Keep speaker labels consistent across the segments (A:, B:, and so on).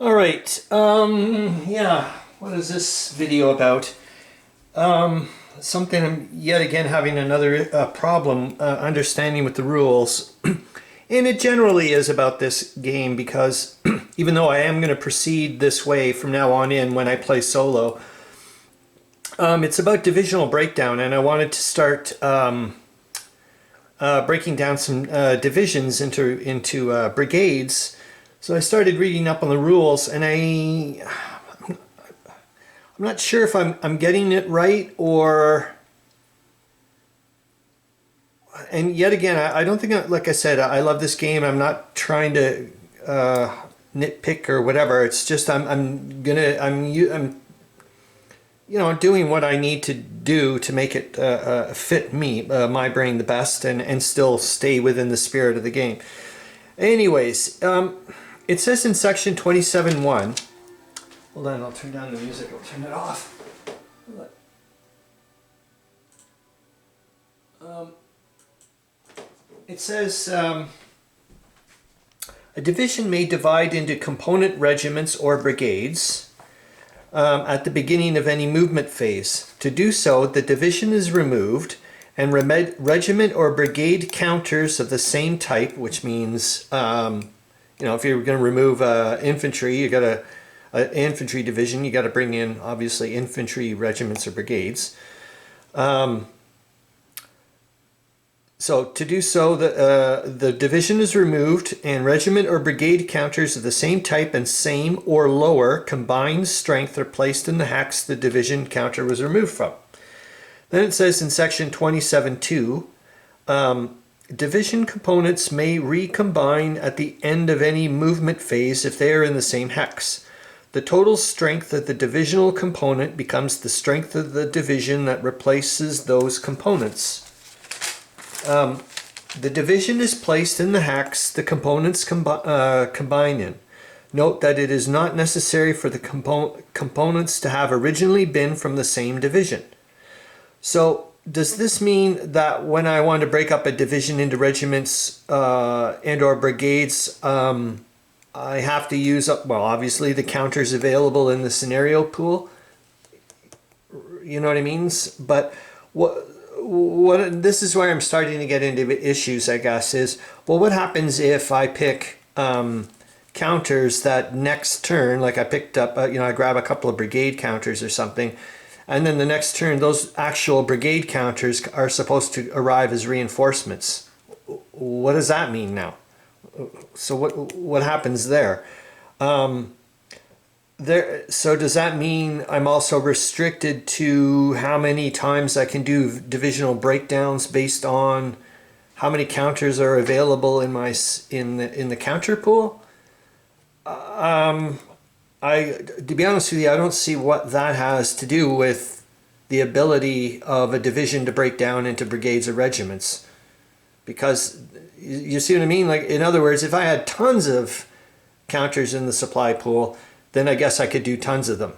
A: All right. Yeah. What is this video about? Something I'm yet again having another problem understanding with the rules. And it generally is about this game because even though I am going to proceed this way from now on in when I play solo, it's about divisional breakdown, and I wanted to start breaking down some divisions into brigades. So I started reading up on the rules, and I'm not sure if I'm getting it right, or, and yet again, I don't think, like I said, I love this game. I'm not trying to nitpick or whatever. It's just I'm doing what I need to do to make it fit me, my brain the best, and still stay within the spirit of the game. Anyways, it says in section 27.1, hold on, I'll turn down the music, I'll turn it off. It says, a division may divide into component regiments or brigades at the beginning of any movement phase. To do so, the division is removed and regiment or brigade counters of the same type, which means, if you're going to remove infantry, you got an infantry division, you got to bring in, obviously, infantry regiments or brigades. So to do so, the division is removed and regiment or brigade counters of the same type and same or lower combined strength are placed in the hex the division counter was removed from. Then it says in section 27.2, division components may recombine at the end of any movement phase if they are in the same hex. The total strength of the divisional component becomes the strength of the division that replaces those components. The division is placed in the hex the components combine in. Note that it is not necessary for the components to have originally been from the same division. So does this mean that when I want to break up a division into regiments and or brigades, I have to use up, well, obviously the counters available in the scenario pool? You know what I mean? But what this is where I'm starting to get into issues, I guess, is, well, what happens if I pick counters that next turn, like I picked up, I grab a couple of brigade counters or something, and then the next turn, those actual brigade counters are supposed to arrive as reinforcements. What does that mean now? So what happens there? So does that mean I'm also restricted to how many times I can do divisional breakdowns based on how many counters are available in the counter pool? To be honest with you, I don't see what that has to do with the ability of a division to break down into brigades or regiments. Because you see what I mean? Like, in other words, if I had tons of counters in the supply pool, then I guess I could do tons of them.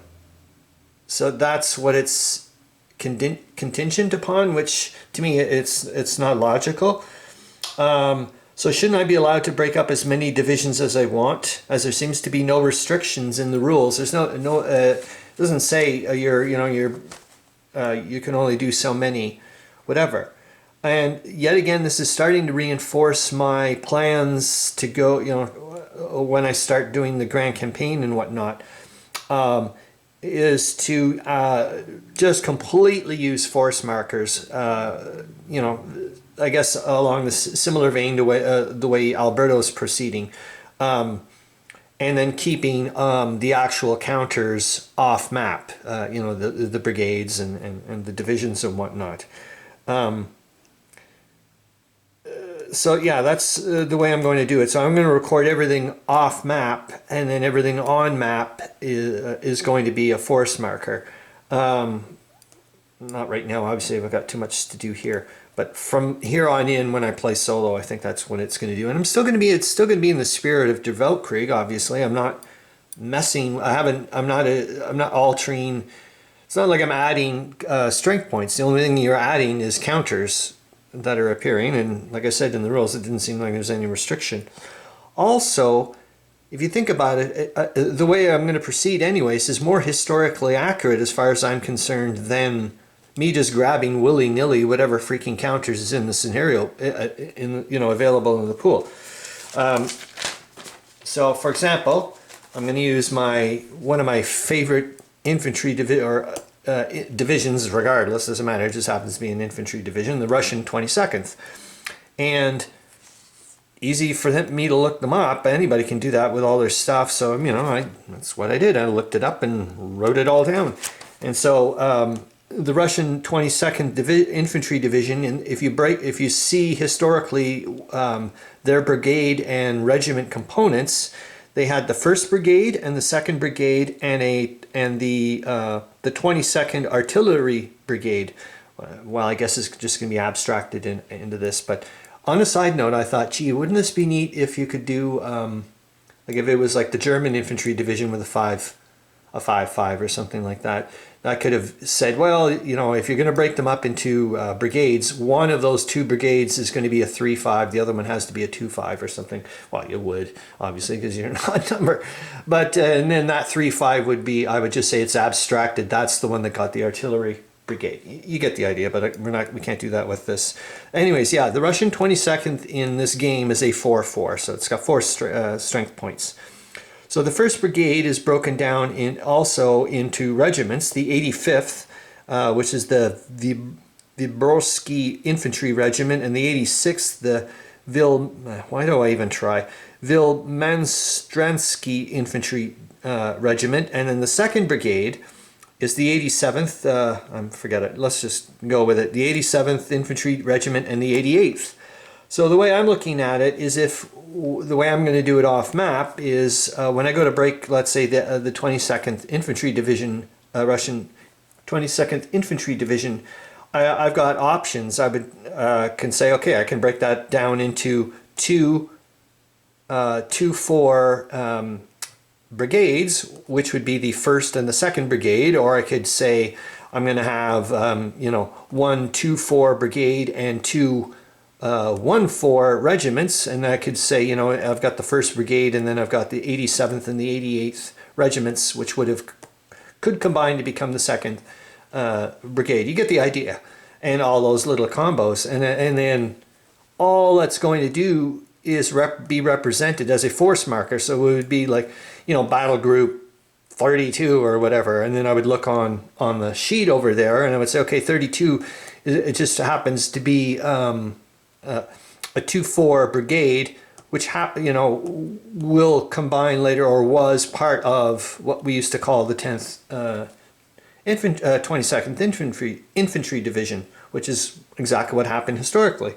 A: So that's what it's contingent upon, which to me it's not logical. So shouldn't I be allowed to break up as many divisions as I want, as there seems to be no restrictions in the rules? There's no it doesn't say you can only do so many, whatever. And yet again, this is starting to reinforce my plans to go, when I start doing the grand campaign and whatnot, is to just completely use force markers, I guess along the similar vein to the way Alberto's proceeding, and then keeping the actual counters off map, the brigades and the divisions and whatnot. So yeah, that's the way I'm going to do it. So I'm going to record everything off map, and then everything on map is going to be a force marker. Not right now, obviously I've got too much to do here. But from here on in, when I play solo, I think that's what it's going to do. And it's still going to be in the spirit of Weltkrieg, obviously. I'm not messing, I'm not altering. It's not like I'm adding strength points. The only thing you're adding is counters that are appearing, and like I said in the rules, it didn't seem like there's any restriction. Also, if you think about it, the way I'm going to proceed anyways is more historically accurate as far as I'm concerned than me just grabbing willy-nilly whatever freaking counters is in the scenario, available in the pool. So for example, I'm going to use one of my favorite infantry divisions, regardless, doesn't matter, it just happens to be an infantry division, the Russian 22nd. And easy for me to look them up. Anybody can do that with all their stuff. So, that's what I did. I looked it up and wrote it all down. And so the Russian 22nd Infantry Division, and if you see historically their brigade and regiment components, they had the 1st Brigade and the 2nd Brigade and the 22nd Artillery Brigade. Well, I guess it's just going to be abstracted into this, but on a side note, I thought, gee, wouldn't this be neat if you could do, like if it was like the German Infantry Division with a 5-5 or something like that. I could have said, well, if you're going to break them up into brigades, one of those 2 brigades is going to be a 3-5, the other one has to be a 2-5 or something. Well, you would, obviously, because you're an odd number. But, and then that 3-5 would be, I would just say it's abstracted. That's the one that got the artillery brigade. You get the idea, but we can't do that with this. Anyways, yeah, the Russian 22nd in this game is a 4-4, so it's got 4 strength points. So the 1st Brigade is broken down also into regiments. The 85th, which is the Vyborgsky Infantry Regiment, and the 86th, the Vilmanstransky Infantry Regiment, and then the 2nd Brigade is the 87th, forget it, let's just go with it, the 87th Infantry Regiment and the 88th. So the way I'm looking at it is the way I'm going to do it off map is when I go to break, let's say the 22nd Infantry Division, Russian 22nd Infantry Division, I've got options. I can say, okay, I can break that down into two 4 brigades, which would be the 1st and the 2nd Brigade, or I could say I'm going to have 1 2-4 brigade and 2 1-4 regiments, and I could say I've got the 1st Brigade and then I've got the 87th and the 88th regiments, which could combine to become the 2nd Brigade. You get the idea, and all those little combos, and then all that's going to do is be represented as a force marker. So it would be like, battle group 32 or whatever. And then I would look on the sheet over there and I would say, okay, 32, it just happens to be a 2-4 brigade, which will combine later, or was part of what we used to call the 10th 22nd Infantry Division, which is exactly what happened historically.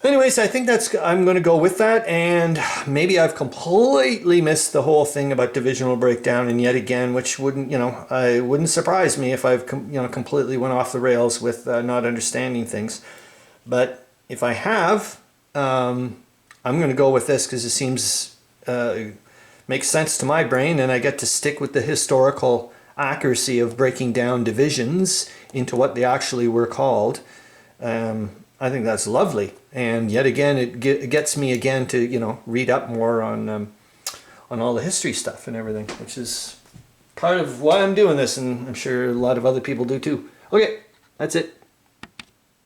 A: Anyways, I think I'm going to go with that, and maybe I've completely missed the whole thing about divisional breakdown, and yet again, which wouldn't surprise me if I've completely went off the rails with not understanding things. But if I have, I'm going to go with this because it seems makes sense to my brain, and I get to stick with the historical accuracy of breaking down divisions into what they actually were called. I think that's lovely, and yet again, it gets me again to read up more on all the history stuff and everything, which is part of why I'm doing this, and I'm sure a lot of other people do too. Okay, that's it.